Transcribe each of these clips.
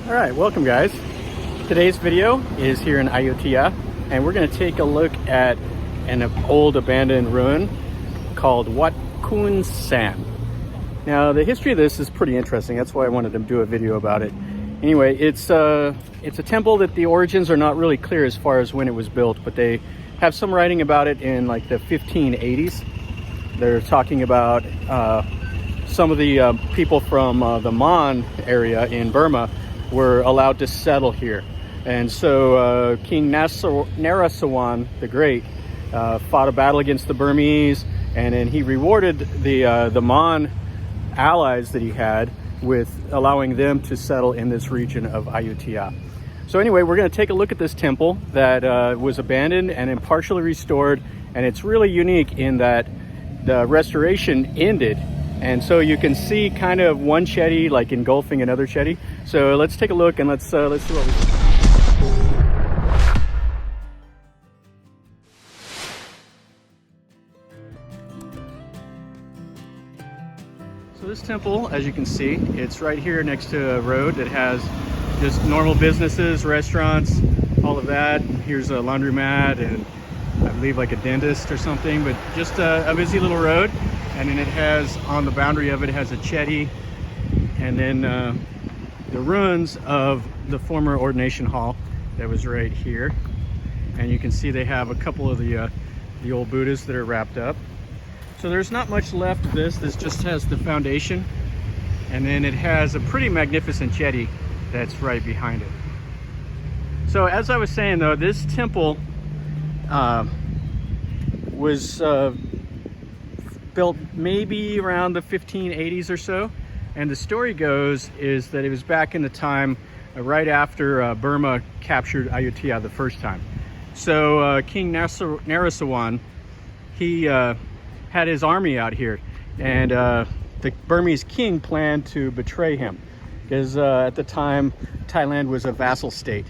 All right, welcome guys. Today's video is here in Ayutthaya, and we're going to take a look at an old abandoned ruin called Wat Khun Saen. Now, the history of this is pretty interesting. That's why I wanted to do a video about it. Anyway, it's a temple that the origins are not really clear as far as when it was built, but they have some writing about it in like the 1580s. They're talking about some of the people from the Mon area in Burma were allowed to settle here. And so King Narasawan the Great fought a battle against the Burmese, and then he rewarded the Mon allies that he had with allowing them to settle in this region of Ayutthaya. So anyway, we're going to take a look at this temple that was abandoned and then partially restored, and it's really unique in that the restoration ended, and so you can see kind of one chedi like engulfing another chedi. So let's take a look and let's see what we see. So this temple, as you can see, it's right here next to a road that has just normal businesses, restaurants, all of that. Here's a laundromat and I believe like a dentist or something, but just a busy little road. And then it has, on the boundary of it, has a chedi, and then the ruins of the former ordination hall that was right here. And you can see they have a couple of the old Buddhas that are wrapped up. So there's not much left of this. This just has the foundation, and then it has a pretty magnificent chedi that's right behind it. So as I was saying though, this temple was built maybe around the 1580s or so, and the story goes is that it was back in the time right after Burma captured Ayutthaya the first time. So King Narasawan, he had his army out here, and the Burmese king planned to betray him because at the time Thailand was a vassal state.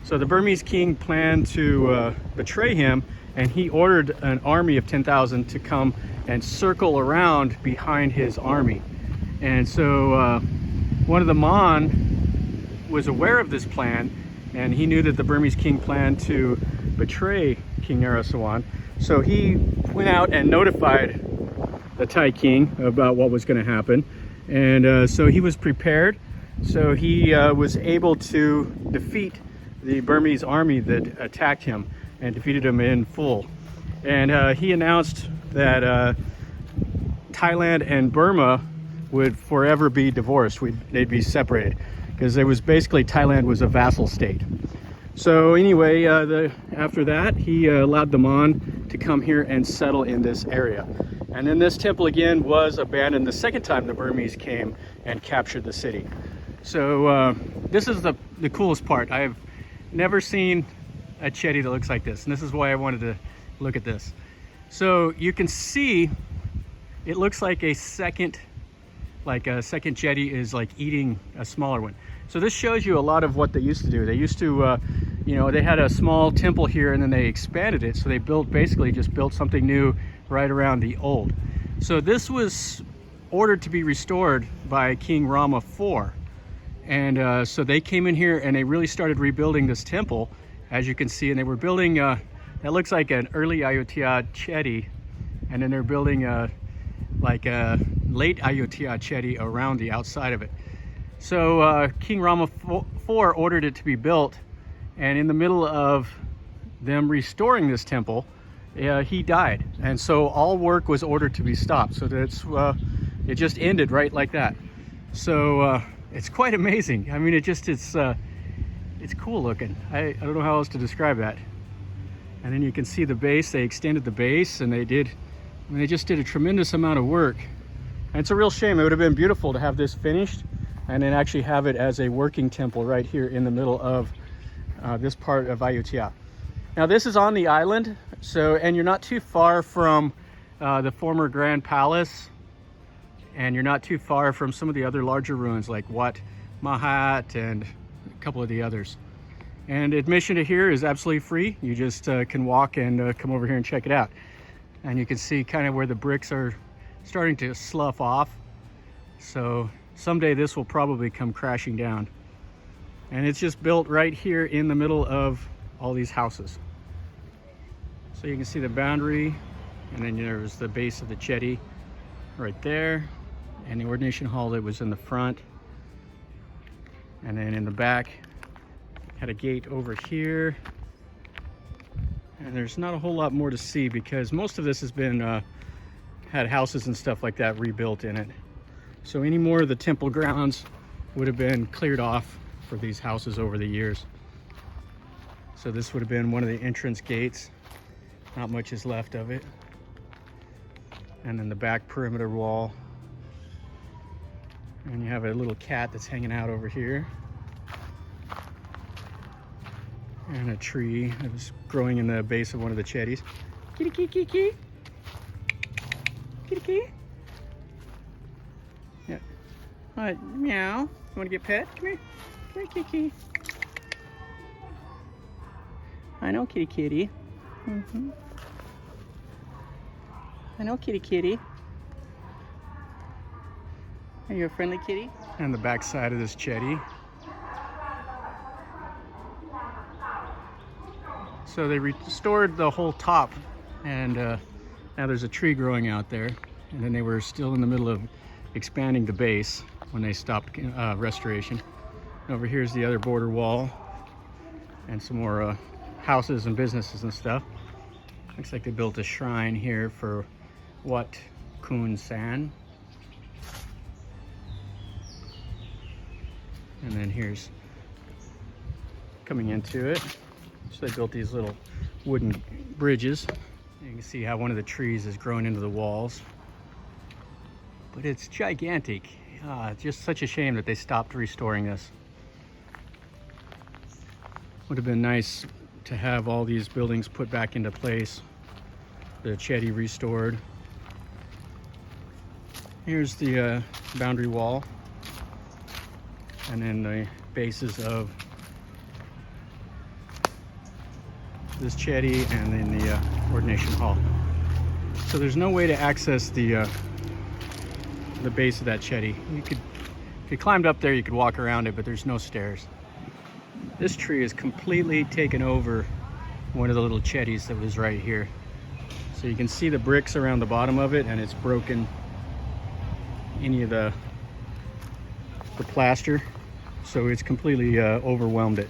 So the Burmese king planned to betray him, and he ordered an army of 10,000 to come and circle around behind his army. And so one of the Mon was aware of this plan, and he knew that the Burmese king planned to betray King Narasawan. So he went out and notified the Thai king about what was going to happen. And so he was prepared. So he was able to defeat the Burmese army that attacked him and defeated him in full. And he announced that Thailand and Burma would forever be divorced. They'd be separated, because it was basically Thailand was a vassal state. So anyway, after that, he allowed the Mon to come here and settle in this area. And then this temple again was abandoned the second time the Burmese came and captured the city. So this is the coolest part. I've never seen a chedi that looks like this, and this is why I wanted to look at this. So you can see it looks like a second chedi is like eating a smaller one. So this shows you a lot of what they used to do. They used to they had a small temple here, and then they expanded it, so they basically just built something new right around the old. So this was ordered to be restored by King Rama IV, and so they came in here and they really started rebuilding this temple, as you can see. And they were building that looks like an early Ayutthaya chedi, and then they're building like a late Ayutthaya chedi around the outside of it. So King Rama IV ordered it to be built, and in the middle of them restoring this temple, he died, and so all work was ordered to be stopped. So that's it just ended right like that. So it's quite amazing. I mean, it's cool looking. I don't know how else to describe that. And then you can see the base. They extended the base, and they just did a tremendous amount of work. And it's a real shame. It would have been beautiful to have this finished and then actually have it as a working temple right here in the middle of this part of Ayutthaya. Now this is on the island, and you're not too far from the former Grand Palace, and you're not too far from some of the other larger ruins like Wat Mahat and a couple of the others. And admission to here is absolutely free. You just can walk and come over here and check it out. And you can see kind of where the bricks are starting to slough off. So someday this will probably come crashing down. And it's just built right here in the middle of all these houses. So you can see the boundary, and then there's the base of the chedi right there, and the ordination hall that was in the front. And then in the back, had a gate over here. And there's not a whole lot more to see because most of this has been, had houses and stuff like that rebuilt in it. So any more of the temple grounds would have been cleared off for these houses over the years. So this would have been one of the entrance gates. Not much is left of it. And then the back perimeter wall. And you have a little cat that's hanging out over here. And a tree that was growing in the base of one of the chedis. Kitty, kitty, kitty, kitty. Kitty, kitty. Yeah. What? Meow. You want to get pet? Come here. Come here, kitty. I know, kitty, kitty. Mm-hmm. I know, kitty, kitty. Are you a friendly kitty? And the back side of this chedi. So they restored the whole top, and now there's a tree growing out there. And then they were still in the middle of expanding the base when they stopped restoration. Over here's the other border wall and some more houses and businesses and stuff. Looks like they built a shrine here for Wat Khun Saen. And then here's coming into it. So they built these little wooden bridges. You can see how one of the trees is growing into the walls. But it's gigantic. Just such a shame that they stopped restoring this. Would have been nice to have all these buildings put back into place. The chedi restored. Here's the boundary wall. And then the bases of this chedi and then the ordination hall. So there's no way to access the base of that chedi. You could, if you climbed up there, you could walk around it, but there's no stairs. This tree is completely taken over one of the little chedis that was right here. So you can see the bricks around the bottom of it, and it's broken any of the plaster. So it's completely overwhelmed it.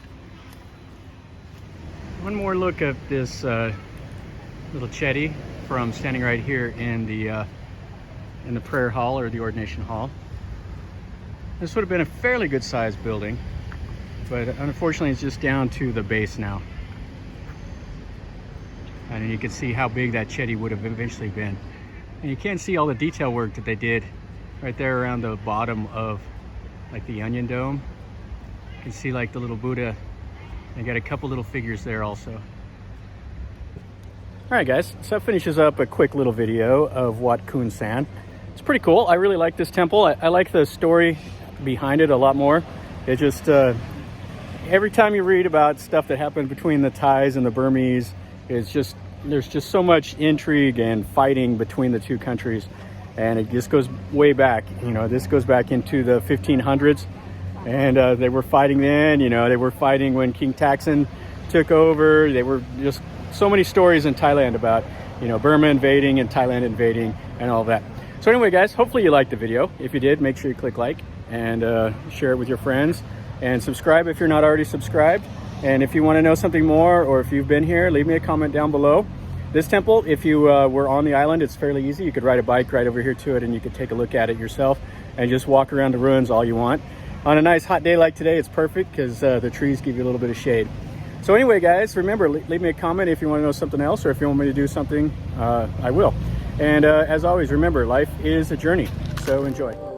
One more look at this little chedi from standing right here in the prayer hall or the ordination hall. This would have been a fairly good sized building, but unfortunately it's just down to the base now. And you can see how big that chedi would have eventually been. And you can see all the detail work that they did right there around the bottom of like the onion dome. You can see like the little Buddha. They got a couple little figures there also. All right guys, so that finishes up a quick little video of Wat Khun Saen. It's pretty cool. I really like this temple. I like the story behind it a lot more. It just, every time you read about stuff that happened between the Thais and the Burmese, it's just, there's just so much intrigue and fighting between the two countries. And it just goes way back. You know, this goes back into the 1500s. And they were fighting then, you know, they were fighting when King Taksin took over. They were just so many stories in Thailand about, you know, Burma invading and Thailand invading and all that. So anyway, guys, hopefully you liked the video. If you did, make sure you click like and share it with your friends and subscribe if you're not already subscribed. And if you want to know something more, or if you've been here, leave me a comment down below. This temple, if you were on the island, it's fairly easy. You could ride a bike right over here to it and you could take a look at it yourself and just walk around the ruins all you want. On a nice hot day like today, it's perfect because the trees give you a little bit of shade. So anyway, guys, remember, leave me a comment if you want to know something else, or if you want me to do something, I will. And as always, remember, life is a journey, so enjoy.